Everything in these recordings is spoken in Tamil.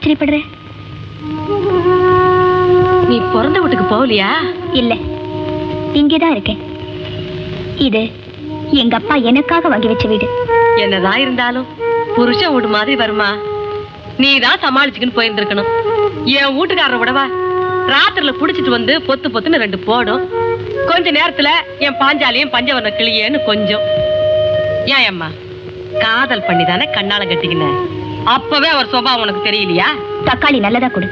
ஆச்சரியப்படுற? நீ பிறந்த வீட்டுக்கு போகலையா? இல்ல, இங்கேதான் இருக்கேன். இது எங்க அப்பா எனக்காக வாங்கி வச்ச வீடு. என்னதான் இருந்தாலும் புருஷன் வீடு மாதிரி வருமா? நீ தான் சமாளிச்சுக்கின்னு போயிருந்திருக்கணும். என் வீட்டுக்காரரை விடவா ராத்திரில குடிச்சிட்டு வந்து பொத்து பொத்துன்னு 2 போடும். கொஞ்ச நேரத்துல என் பாஞ்சாலியும் பஞ்சவர்ண கிளியேன்னு கொஞ்சம். ஏன் அம்மா காதல் பண்ணி தானே கண்ணால கட்டிக்கின? அப்பவே அவர் சுபாவம் உனக்கு தெரியலையா? தக்காளி நல்லதா கொடு.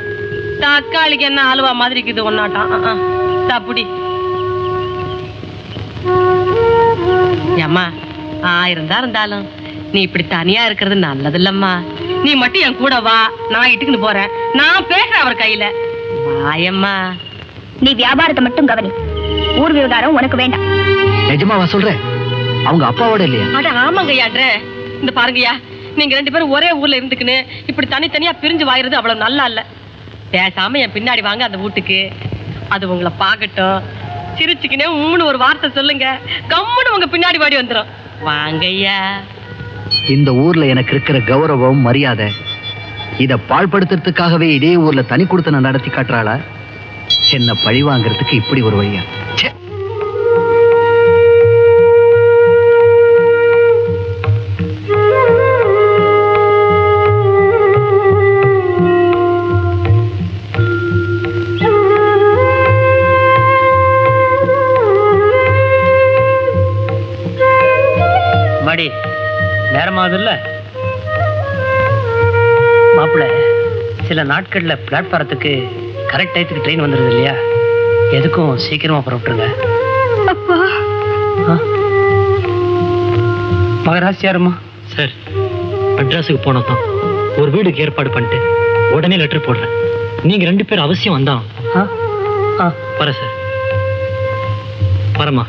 தக்காளிக்கு என்ன அலுவா மாதிரி இருக்குது ஒன்னாட்டான். தப்புடி அம்மா. 1000 தான் இருந்தாலும் நீ இப்படி தனியா இருக்கிறது நல்லது இல்லம்மா. நீ மட்டும் என் கூட வா, நான் இட்டுக்குன்னு போறேன். நான் பேசுறேன் அவர் கையில. வாயம்மா. நீ வியாபாரத்தை மட்டும் கவனி, ஊர் விவகாரம் உனக்கு வேண்டாம். நிஜமாவா சொல்ற? அவங்க அப்பாவோட இல்லையா? அட ஆமாங்கய்யான்ற. இந்த பாருங்கய்யா, நீங்க 2 பேரும் ஒரே ஊர்ல இருந்துக்குன்னு இப்படி தனித்தனியா பிரிஞ்சு வாயிறது அவ்வளவு நல்லா இல்ல. பேசாம என் பின்னாடி வாங்க அந்த வீட்டுக்கு. அது உங்களை பார்க்கட்டும். சிரிச்சுக்கினே ஒரு வார்த்தை சொல்லுங்க, கம்முன்னு உங்க பின்னாடி வாடி வந்துடும். வாங்கய்யா. இந்த ஊர்ல எனக்கு இருக்கிற கௌரவம் மரியாதை இத பாழ்படுத்துறதுக்காகவே இதே ஊர்ல தனி கொடுத்தன நடத்தி காட்டுறாளா? என்ன பழி வாங்கறதுக்கு இப்படி ஒரு வழியா? மடி நேரமாவது இல்ல மாப்பிள்ள. சில நாட்கள்ல பிளாட்பாரத்துக்கு கரெக்ட் டயத்துக்கு ட்ரெயின் வந்துருது இல்லையா? எதுக்கும் சீக்கிரமா புறப்பட்டுருங்க. மகராசி யாருமா? சார், அட்ரஸுக்கு போனதான் ஒரு வீடுக்கு ஏற்பாடு பண்ணிட்டு உடனே லெட்டர் போடுறேன். நீங்க 2 பேரும் அவசியம் வந்தான். வர சார். வரமா.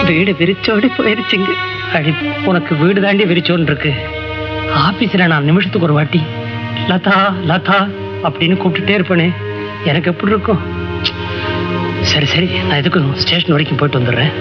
வீடு விரிச்சோடி போயிருச்சுங்க. அடி, உனக்கு வீடு தாண்டி விரிச்சோன்னு இருக்கு. ஆபீஸ்ல நான் நிமிஷத்துக்கு ஒரு வாட்டி லதா லதா அப்படின்னு கூப்பிட்டுட்டே இருப்பேனே, எனக்கு எப்படி இருக்கும்? சரி சரி, நான் எதுக்கும் ஸ்டேஷன் வரைக்கும் போயிட்டு வந்துடுறேன்.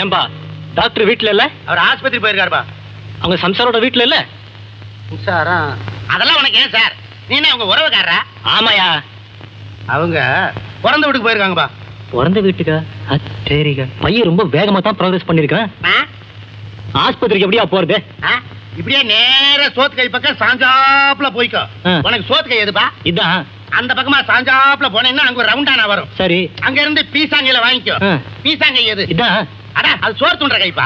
ஏன்பா டாக்டர் வீட்டுல இல்ல? அவர் ஆஸ்பத்திரி போயிருக்காருப்பா. அவங்க சம்சாரோட வீட்டுல இல்ல? சம்சாரம் அதெல்லாம் உனக்கு ஏன் சார்? நீ என்ன உங்க உறவுக்காரரா? ஆமாயா, அவங்க பிறந்த வீட்டுக்கு போயிருக்காங்கப்பா. பிறந்த வீட்டுக்கா? சரிங்க. பையன் ரொம்ப வேகமா தான் ப்ரோக்ரஸ் பண்ணிருக்கான். ஆஸ்பத்திரிக்கு எப்படியா போறது? இப்படியே நேர சோத்து கை பக்கம் சாஞ்சாப்ல போய்க்கோ. உனக்கு சோத்து கை எதுப்பா? இதான். அந்த பக்கமா சாஞ்சாப்ல போனேன்னா அங்க ஒரு ரவுண்டானா வரும். சரி. அங்க இருந்து பீசாங்கையில வாங்கிக்கோ. பீசாங்கை எது? இதான். அடா, அது சோறு துண்டுற கைப்பா.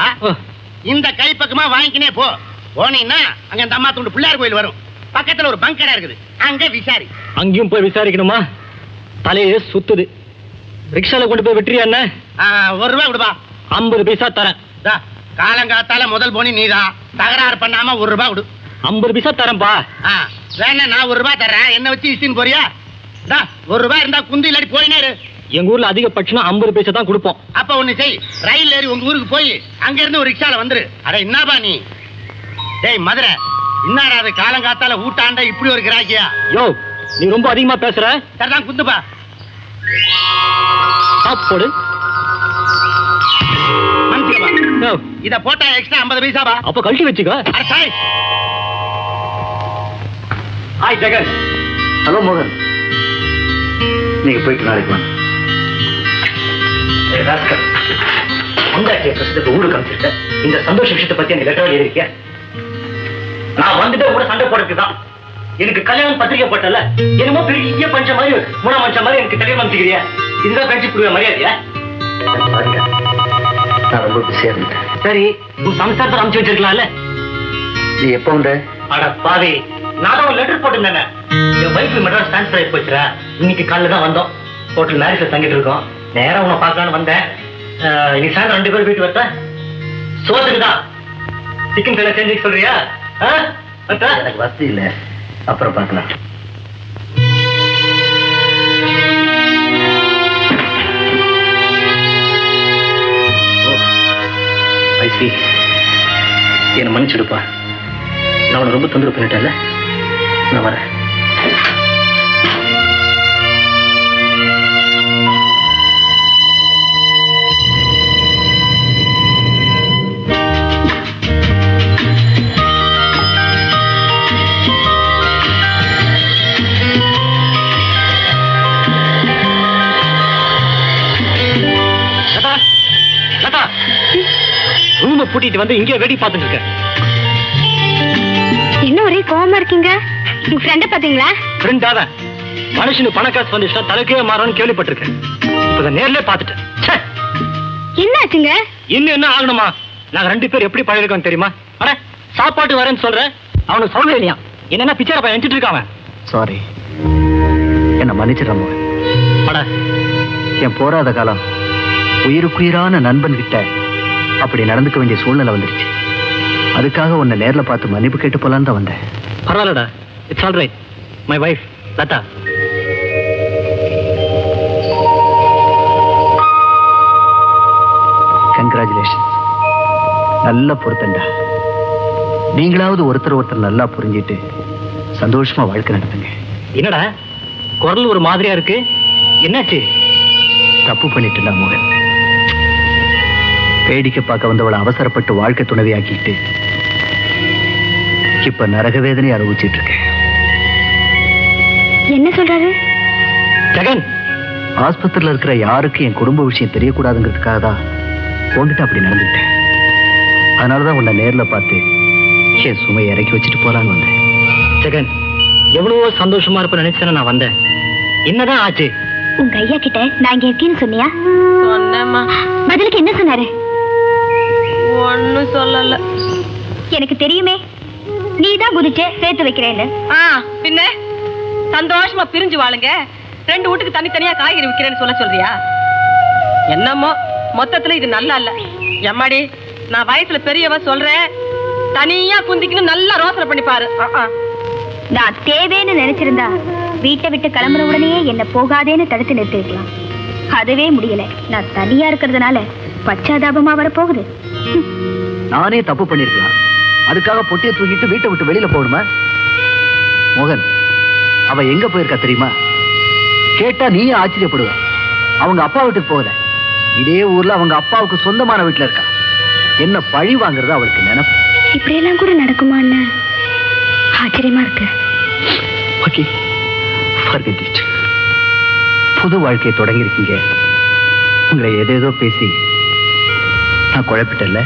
இந்த கை பக்கமா வாங்கிக்கினே போ. போனீங்கன்னா அங்க இந்த அம்மா துண்டு பிள்ளையார் கோயில் வரும். பக்கத்துல ஒரு பங்க் கடை இருக்குது, அங்க விசாரி. அங்கேயும் போய் விசாரிக்கணுமா? தலையே சுத்துது. ரிக்ஷால கொண்டு போய் விட்டுறியா? என்ன 1 ரூபாய் விடுப்பா. 50 பைசா தரேன். காலங்காத்தால முதல் போனி நீதான். தகராறு பண்ணாம 1 ரூபாய் விடு. 50 பைசா தரேன்பா. வேணா நான் 1 ரூபாய் தர்றேன். என்ன வச்சு இசின்னு போறியா? 1 ரூபாய் இருந்தா குந்து இல்லாடி போயினே இரு. எங்க ஊர்ல அதிகபட்சம் 50 பைசா தான் கொடுப்போம். அப்ப ஒண்ணு செய், ரயில் ஏறி உங்க ஊருக்கு போய் அங்க இருந்து ஒரு ரிக்ஷால வந்துரு. அட என்னப்பா நீ? டேய் மதுரை, என்னடா அது காலங்காத்தால ஊட்டாண்ட இப்படி ஒரு கிராக்கியா? யோ, நீ ரொம்ப அதிகமா பேசுற. சரிதான், குந்துப்பா. போடு. இத போட்டா எக்ஸ்ட்ரா 50 பைசாவா? அப்ப கழட்டி வச்சுக்கோ. ஹாய் ஜெகன். ஹலோ மோகன். நீங்க போயிட்டு நாளைக்கு வாங்க. ஊருக்கு அனுப்பிச்சிருக்கேன். இந்த சந்தோஷ விஷயத்தை பத்தி எனக்கு லெட்டர் எழுதிருக்கியா? நான் வந்துட்டு கூட சண்டை போடுறதுதான். எனக்கு கல்யாணம் பத்திரிக்கை போட்டல, என்னமோ பெரிய பஞ்ச மாதிரி மூணா மஞ்ச மாதிரி எனக்கு கல்யாணம் அனுப்பிச்சிக்கிறியா? இதுதான் ஃப்ரெண்ட்ஷிப் கொடுக்க மரியாதையா? நான் ரொம்ப பிஸியா இருந்தேன். சரி, உன் சம்சாரத்தை அனுப்பிச்சு வச்சிருக்கலாம்ல. நீ எப்ப வந்த? அட பாவி, நான் தான் லெட்டர் போட்டிருந்தேன். என் வைஃப் மெட்ராஸ் டிரான்ஸ்பர் ஆகி போச்சுரா. இன்னைக்கு காலைல தான் வந்தோம். ஹோட்டல் மேரேஜ்ல தங்கிட்டு இருக்கோம். நேரம் உன்னை பார்க்கலான்னு வந்தேன். நீ சாயந்தரம் 2 பேரும் வீட்டு வரத்த சோத்துக்கு தான். சிக்கன் சில செஞ்சு சொல்றியா? எனக்கு வசதி இல்ல, அப்புறம் பார்க்கலாம். என்ன மன்னிச்சுடுப்பா, நான் உன்னை ரொம்ப தொந்தரவு பண்ணிட்டேன்ல. நான் வரேன். ரூமை பூட்டிட்டு வந்து இங்கே வெடி பார்த்துட்டு இருக்கேன். என்ன ஒரே கோவமா இருக்கீங்க? உங்க ஃப்ரெண்ட பாத்தீங்களா? ஃப்ரெண்ட் தான் மனுஷனுக்கு பணக்காசு வந்துச்சுன்னா தலைக்கே மாறணும்னு கேள்விப்பட்டிருக்கேன். இப்ப நேர்ல பார்த்துட்டேன். என்ன ஆச்சுங்க? இன்னும் என்ன ஆகணுமா? நாங்க 2 பேர் எப்படி பழகிருக்கோம் தெரியுமா? அட சாப்பாட்டு வரேன்னு சொல்றேன், அவனுக்கு சொல்ல இல்லையா? என்னன்னா பிச்சரை பையன் நினைச்சிட்டு இருக்கான். சாரி, என்ன மன்னிச்சிடறோம். அட என் போராத காலம் உயிருக்குயிரான நண்பன் கிட்ட அப்படி நடந்துக்க வேண்டிய சூழ்நிலை வந்துருச்சு. அதுக்காக உன்னை நேர்ல பார்த்து மன்னிப்பு கேட்டு போலான்னு தான் வந்தேன். பரவாயில்லடா, it's all right. My wife Latha. Congratulation, நல்ல பொருத்தண்டா. நீங்களாவது ஒருத்தர் நல்லா புரிஞ்சிட்டு சந்தோஷமா வாழ்க்கை நடத்துங்க. என்னடா குரல் ஒரு மாதிரியா இருக்கு, என்னாச்சு? தப்பு பண்ணிட்டுடா மோகன். வேடிக்கை பார்க்க வந்தவளை அவசரப்பட்டு வாழ்க்கை துணைவியாக்கிட்டு இப்ப நரக வேதனை அனுபவிச்சிட்டு இருக்கேன். என்ன சொல்றாரு ஜெகன்? ஆஸ்பத்திரியில இருக்கிற யாருக்கும் என் குடும்ப விஷயம் தெரியக்கூடாதுங்கிறதுக்காக தான் உன்கிட்ட அப்படி நடந்துட்டேன். அதனாலதான் உன்னை நேர்ல பார்த்து என் சுமையை இறக்கி வச்சுட்டு போலான்னு வந்தேன். ஜெகன், எவ்வளவோ சந்தோஷமா இருப்ப நினைச்சேன்னு நான் வந்தேன். என்னதான் ஆச்சு? உங்க ஐயா கிட்ட நான் இங்க இருக்கேன்னு சொன்னியா? சொன்னேம்மா. பதிலுக்கு என்ன சொன்னாரு? ஒண்ணும் சொல்லல. எனக்கு தெரியுமே, நீதான் குதிச்சு சேர்த்து வைக்கிறேன்னு. பின்ன சந்தோஷமா பிரிஞ்சு வாழுங்க, 2 வீட்டுக்கு தனித்தனியா காய்கறி விற்கிறேன்னு சொல்றியா? என்னமோ மொத்தத்துல இது நல்லா இல்ல. எம்மாடி, நான் வயசுல பெரியவ சொல்றேன், தனியா குந்திக்கணும் நல்லா ரோசனை பண்ணி பாரு. நான் தேவேன்னு நினைச்சிருந்தா வீட்டை விட்டு கிளம்புற உடனே என்ன போகாதேன்னு தடுத்து நிறுத்திருக்கலாம். அதுவே முடியல. நான் தனியா இருக்கிறதுனால பச்சாதாபமா வரப்போகுது. நானே தப்பு பண்ணிருக்கலாம், அதுக்காக பொட்டியை தூக்கிட்டு வீட்டை விட்டு வெளியில போகணுமா? மோகன், அவ எங்க போயிருக்கா தெரியுமா? கேட்டா நீயே ஆச்சரியப்படுவ. அவங்க அப்பா வீட்டுக்கு போகல, இதே ஊர்ல அவங்க அப்பாவுக்கு சொந்தமான வீட்டுல இருக்கா. என்ன பழி வாங்குறது அவளுக்கு நினைப்பு. இப்படி எல்லாம் கூட நடக்குமான்னு ஆச்சரியமா இருக்கு. Okay, forget it. புது வாழ்க்கையை தொடங்கி இருக்கீங்க. உங்களை ஏதேதோ பேசி நான் குழப்பிட்டல.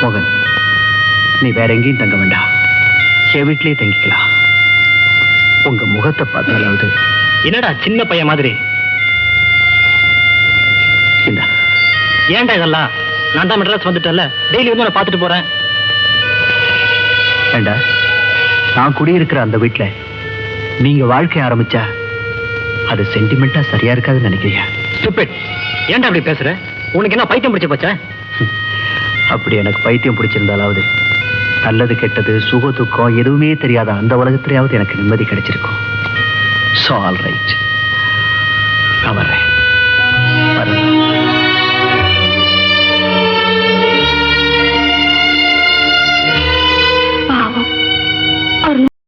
மோகன், நீ வேற எங்கேயும் தங்க வேண்டாம், என் வீட்டிலேயே தங்கிக்கலாம். உங்க முகத்தை பார்த்தாலாவது. என்னடா சின்ன பையன் மாதிரி? ஏன்டா இதெல்லாம்? நான் தான் மெட்ராஸ் வந்துட்டேன்ல, டெய்லி வந்து நான் பார்த்துட்டு போறேன். ஏண்டா, நான் குடியிருக்கிற அந்த வீட்டுல நீங்க வாழ்க்கை ஆரம்பிச்சா அது சென்டிமெண்டா சரியா இருக்காதுன்னு நினைக்கிறீங்க? ஸ்டூபிட், ஏன்டா அப்படி பேசுற? உனக்கு என்ன பைத்தியம் பிடிச்சு போச்சா? அப்படி எனக்கு பைத்தியம் பிடிச்சிருந்தாலாவது நல்லது கெட்டது சுக துக்கம் எதுவுமே தெரியாத அந்த உலகத்திலேயாவது எனக்கு நிம்மதி கிடைச்சிருக்கும். So all right, நான் வர்றேன்.